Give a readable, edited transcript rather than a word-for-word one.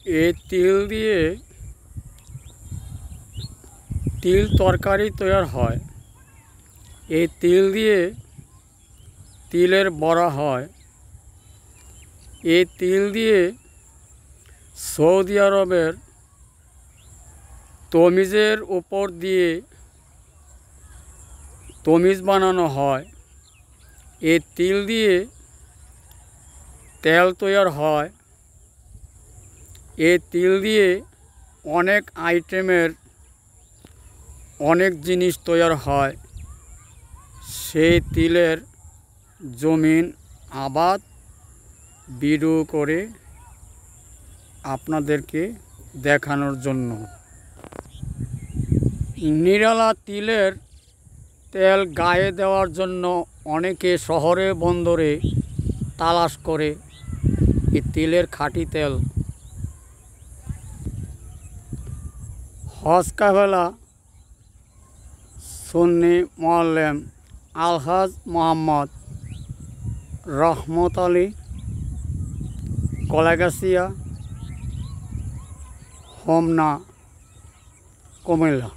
এই তিল দিয়ে তিল তরকারি তৈরি হয়। এই তিল দিয়ে তিলের বড়া হয়। এই তিল দিয়ে সৌদি আরবের তমিজের উপর দিয়ে তমিজ বানানো হয়। এই তিল দিয়ে তেল তৈরি হয়। এই তিল দিয়ে অনেক আইটেমের অনেক জিনিস তৈরি হয়। সেই তিলের জমিন আবাদ ভিডিও করে আপনাদেরকে দেখানোর জন্য। নিরালা তিলের তেল গায়ে দেওয়ার জন্য অনেকে শহরে বন্দরে তালাশ করে এই তিলের খাঁটি তেল। হজ কাফেলা সুন্নি মুআল্লিম আলহাজ মোহাম্মদ রহমত আলী কলাগাছিয়া হোমনা কুমিল্লা।